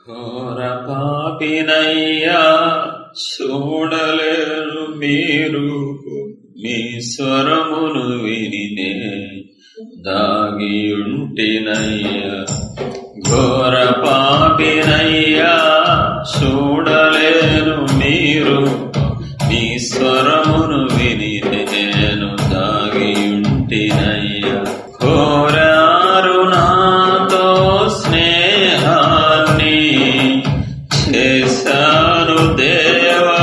ఘోర పాపినయ్యా చూడలేరు మీరు, మీ స్వరమును వినినే దాగియుంటినయ్యా. ఘోర పాపినయ్యా చూడలేరు మీరు, మీ స్వరమును విని నేను దాగియుంటినయ్యా. కోరారు నాతో స్నేహాన్ని, చేశాను దేవా.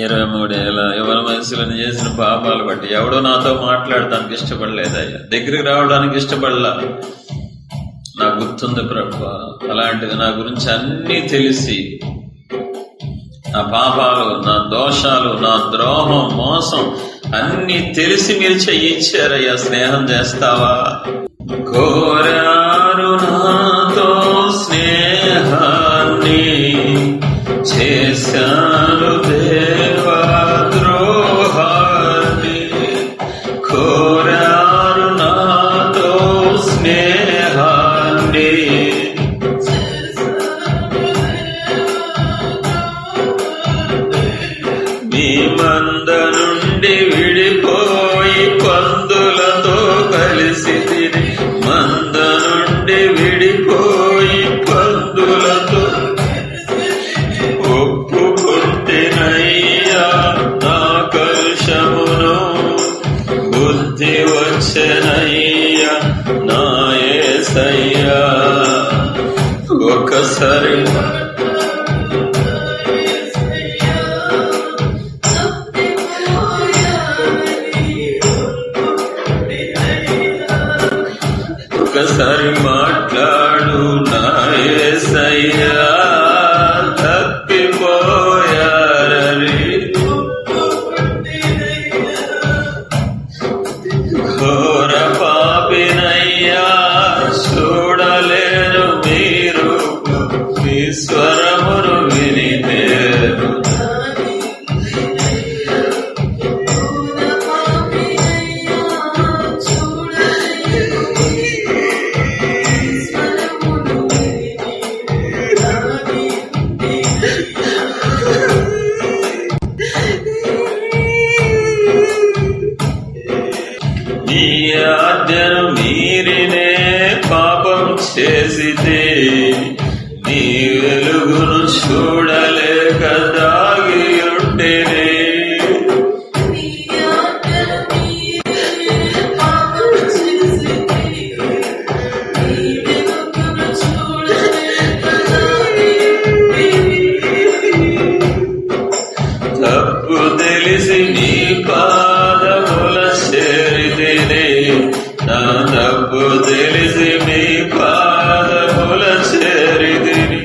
ఇరవై 23 ఏళ్ళ యువన వయసులో చేసిన పాపాలు బట్టి ఎవడో నాతో మాట్లాడటానికి ఇష్టపడలేదయ్యా, దగ్గరికి రావడానికి ఇష్టపడలా. నాకు గుర్తుంది ప్రభువా, అలాంటిది నా గురించి అన్నీ తెలిసి, నా పాపాలు, నా దోషాలు, నా ద్రోహం, మోసం అన్నీ తెలిసి మీరు చెయ్యిచ్చారయ్యా. స్నేహం చేస్తావా? కోరారు నాతో స్నేహాన్ని, చేశాను దేవా ద్రోహాన్ని. కోరారు నాతో స్నేహాన్ని, మీ మంద నుండి విడిపోయి పందులతో కలిసి తిని, మంద నుండి విడిపోయి పందులతో ఒప్పుకుంటేనయ్యా నా కలుషమును. బుద్ధి వచ్చెనయ్యా నా యేసయ్యా. ఒకసారి మాట్లాడు నా యేసయ్యా. తప్పిపోయారని ఘోర పాపినయ్యా చూడలేరు మీరు, మీ స్వరమును విని నేను. నీ ఆజ్ఞను మీరినే పాపం చేసితే, నీ వెలుగును చూడలేక దాగి ఉంటేనే. తప్పు తెలిసి నీ పాదముల చేరితేనే, నా తప్పు తెలిసి మీ పాదముల చేరితిని.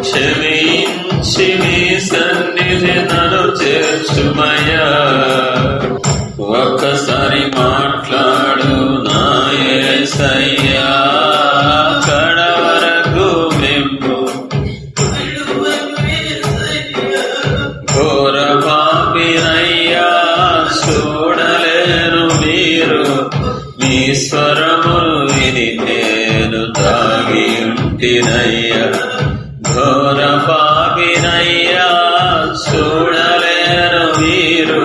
క్షమించి మీ సన్నిధి నన్ను చేర్చుమయ్యా. ఒక్కసారి మాట్లాడు నా యేసయ్యా. కడవరకు మేము ఘోర పాపినయ్యా చూడలేరు మీరు, మీ స్వరమును విని నేను దాగి ఉంటినయ్యా. ఘోర పాపినయ్యా చూడలేరు మీరు,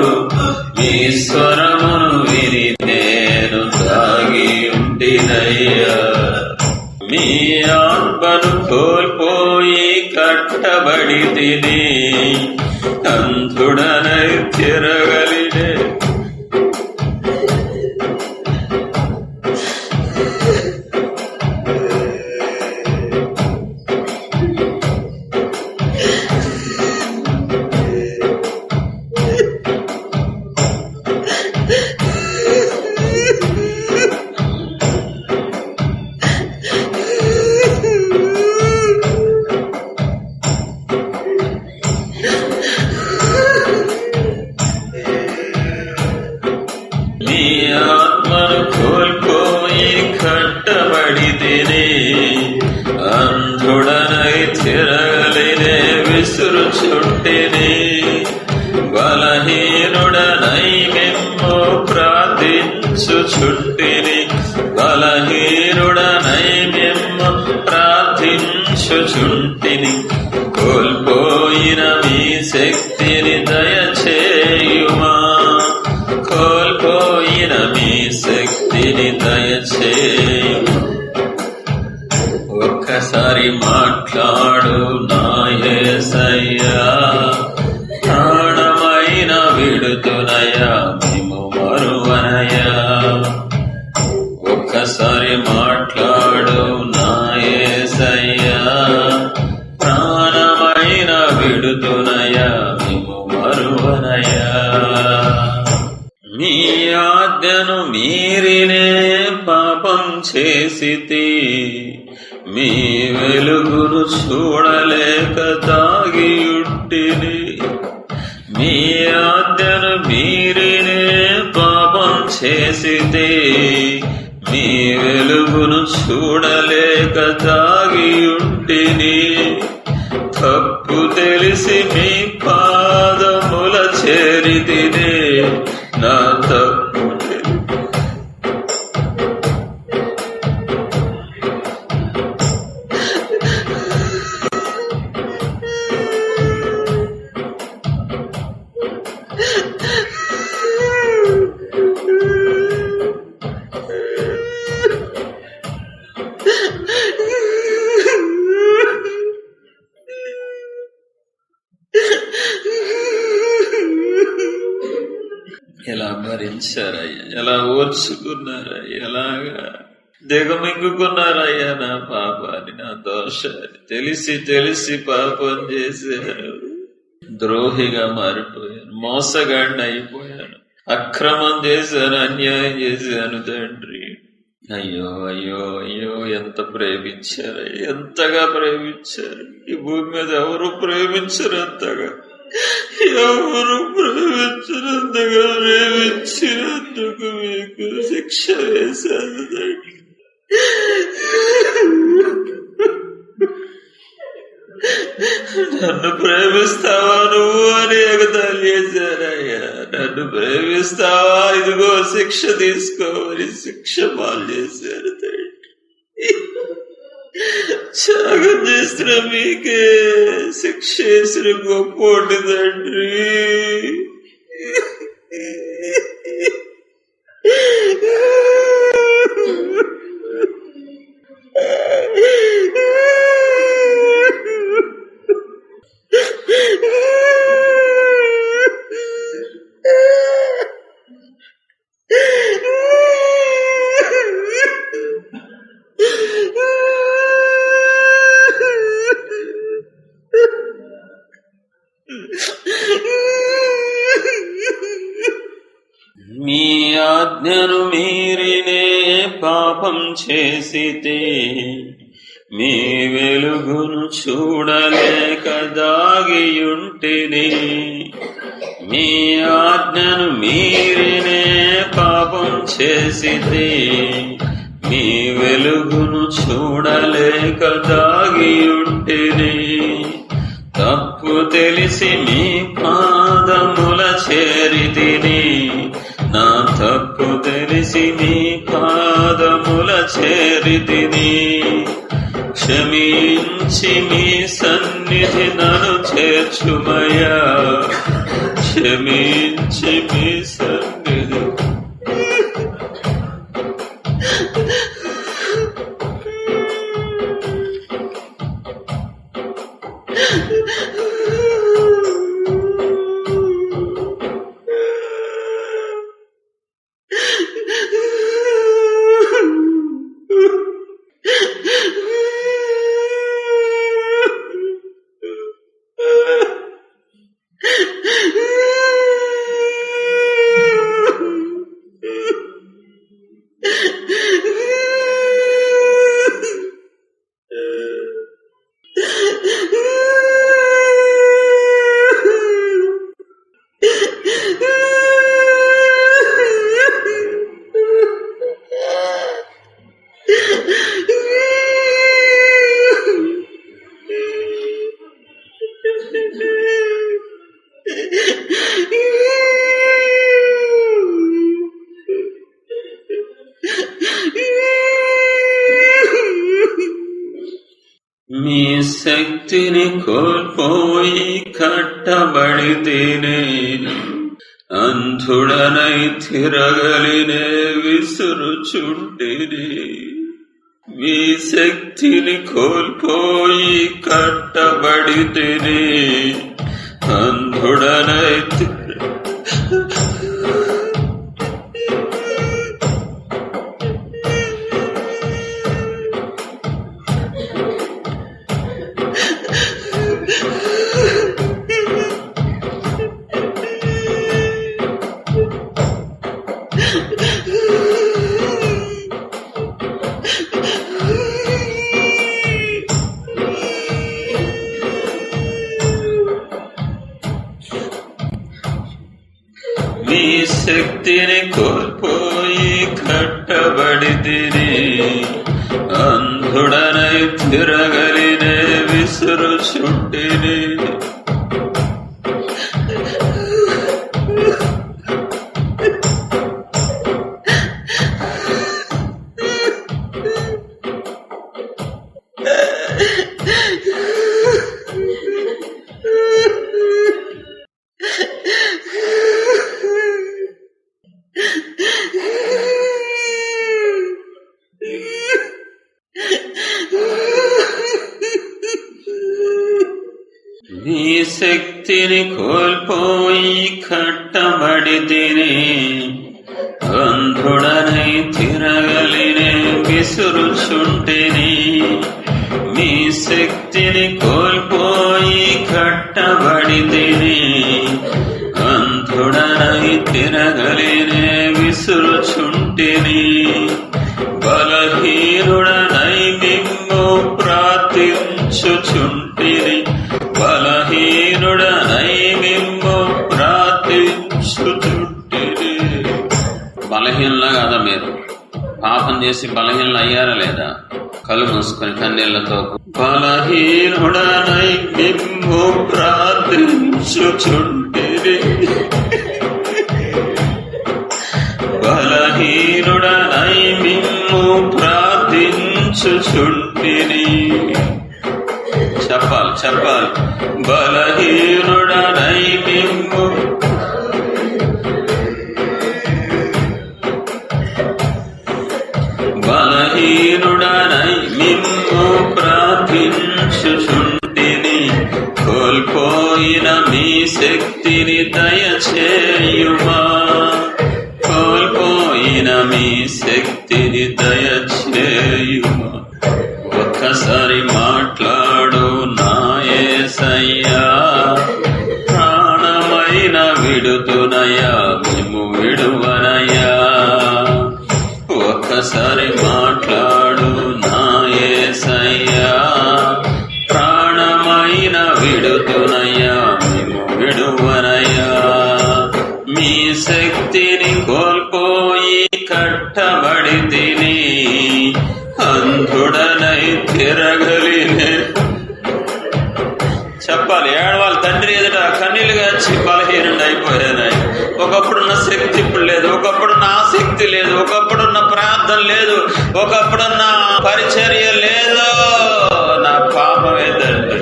మీ స్వరమును విని నేను దాగి ఉంటినయ్యా. మీ ఆత్మను కోల్పోయి కట్టబడి తిని, అంధుడనై తిరగలినే. పడితిని, అంధుడనై తిరగలినే విసురుచుంటిని, బలహీనుడనై మిమ్ము ప్రార్థించుచుంటిని, బలహీనుడనై మిమ్ము ప్రార్థించుచుంటిని. కోల్పోయిన మీ శక్తిని దయచేయుమా, కోల్పోయిన మీ శక్తిని దయచేయుమా. ఒక్కసారి మాట్లాడు నా యేసయ్యా, ప్రాణమైన విడుతునయా మేము మరువనయా. ఒక్కసారి మాట్లాడు నా యేసయ్యా, ప్రాణమైన విడుతునయా మేము మరువనయా. మీ ఆజ్ఞను మీరినే పాపం చేసితి, మీ వెలుగును చూడలేక తాగియుంటిని. మీ ఆజ్ఞను మీరినే పాపం చేసితే, మీ వెలుగును చూడలేక తాగియుంటిని. తప్పు తెలిసి మీ పాదముల చేరితినే, నా తప్పు ఎలా భరించారయ్యా, ఎలా ఓర్చుకున్నారయ్యా, ఎలాగా దిగమింగుకున్నారయ్యా నా పాపాన్ని, నా దోషాన్ని. తెలిసి తెలిసి పాపం చేశాను, ద్రోహిగా మారిపోయాను, మోసగాడిని అయిపోయాను, అక్రమం చేశాను, అన్యాయం చేశాను తండ్రి. అయ్యో అయ్యో అయ్యో, ఎంత ప్రేమించారయ్యా, ఎంతగా ప్రేమించారు. ఈ భూమి మీద ఎవరు ప్రేమించరు అంతగా, ఎవరు ప్రేమించినందుకు ప్రేమించినందుకు మీకు శిక్ష వేశాను తండ్రి. నన్ను ప్రేమిస్తావా నువ్వు అని ఎగతాళి చేశారయ్యా. నన్ను ప్రేమిస్తావా, ఇదిగో శిక్ష తీసుకోమని శిక్ష పాలు చేశారు తండ్రి. త్యాగం చేసిన మీకే శిక్ష వేసిన గొప్పోటి తండ్రి. మీ ఆజ్ఞను మీరినే పాపం చేసితే, మీ వెలుగును చూడలేక దాగియుంటిని. మీ ఆజ్ఞను మీరినే పాపం చేసితే, మీ వెలుగును చూడలేక దాగియుంటిని. తప్పు తెలిసి మీ పాదముల చేరితిని, నా తప్పు తెలిసి మీ పాదముల చేరితిని. క్షమించి మీ సన్నిధి నన్ను చేర్చుమయ్యా, క్షమించి మీ సన్నిధి. మీ శక్తిని కోల్పోయి కట్టబడితేనే అంధుడనై తిరగలినే విసురుచుంటిని. మీ శక్తిని కోల్పోయి కట్టబడితేనే అంధుడనై మీ శక్తిని కోల్పోయి కట్టబడితిని. అంధుడనై తిరగలినే విసురుచుంటిని. నీ శక్తిని కోల్పోయి కట్టబడితిని. అంధుడనై తిరగలినే విసురుచుంటిని. మీ శక్తిని కోల్పోయి కట్టబడితిని. అంధుడనై తిరగలినే విసురుచుంటిని. బలహీనుడనై మిమ్ము ప్రార్థించుచుంటిని. బలహీనుడనై మిమ్ము ప్రార్థించుచుంటిని. బలహీనులా కాదా మీరు? పాపం చేసి బలహీనులు అయ్యారా లేదా? కళ్ళు మూసుకొని కన్నీళ్లతో బలహీనుడనై మిమ్ము ప్రార్థించుచుంటిని. బలహీనుడనై మిమ్ము ప్రార్థించుచుంటిని. చెప్పాలి చెప్పాలి. బలహీనుడనై మిమ్ము బలహీనుడనై మిమ్ము ప్రార్థించుచుంటిని. కోల్పోయిన మీ శక్తిని దయచేయుమా. కోల్పోయిన మీ శక్తిని దయచేయుమా. ఒక్కసారి మాట్లాడు నా యేసయ్యా. ప్రాణమైన విడుతునయ్యా, మేము విడువనయ్యా. ఒక్కసారి మాట్లాడు నా యేసయ్యా. ప్రాణమైన విడుతునయ్యా, మేము విడువనయ్యా. మీ శక్తిని కోల్పోయి కట్టబడితిని. అంధుడనై తిరగలినే. చెప్పాలి, ఏడవాలి. తండ్రి ఎదుట కన్నీళ్లుగా వచ్చి బలహీనుడు అయిపోయానాయి. ఒకప్పుడున్న శక్తి ఇప్పుడు లేదు. ఒకప్పుడున్న ఆసక్తి లేదు. ఒకప్పుడున్న ప్రార్థన లేదు. ఒకప్పుడున్న పరిచర్య లేదు. నా పాపమే తండ్రి.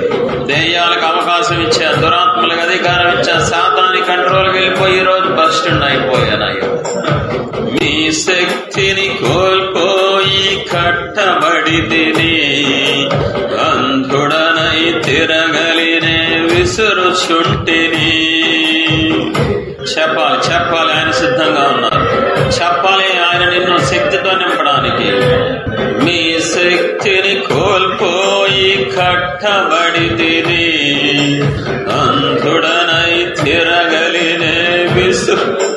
దెయ్యాలకు అవకాశం ఇచ్చా, దురాత్మలకు అధికారం ఇచ్చా, సాతాని కంట్రోల్కి వెళ్ళిపోయి ఈరోజు బస్టండ్ అయిపోయానయ్యా. మీ శక్తిని కోల్పోయి కట్టబడితిని. అంధుడనై తిరగలినే విసురుచుంటిని. చెప్పాలి చెప్పాలి. ఆయన సిద్ధంగా ఉన్నారు. చెప్పాలి, ఆయన నిన్ను శక్తితో నింపడానికి. మీ శక్తిని కోల్పోయి కట్టబడితిని. అంధుడనై తిరగలినే విసురు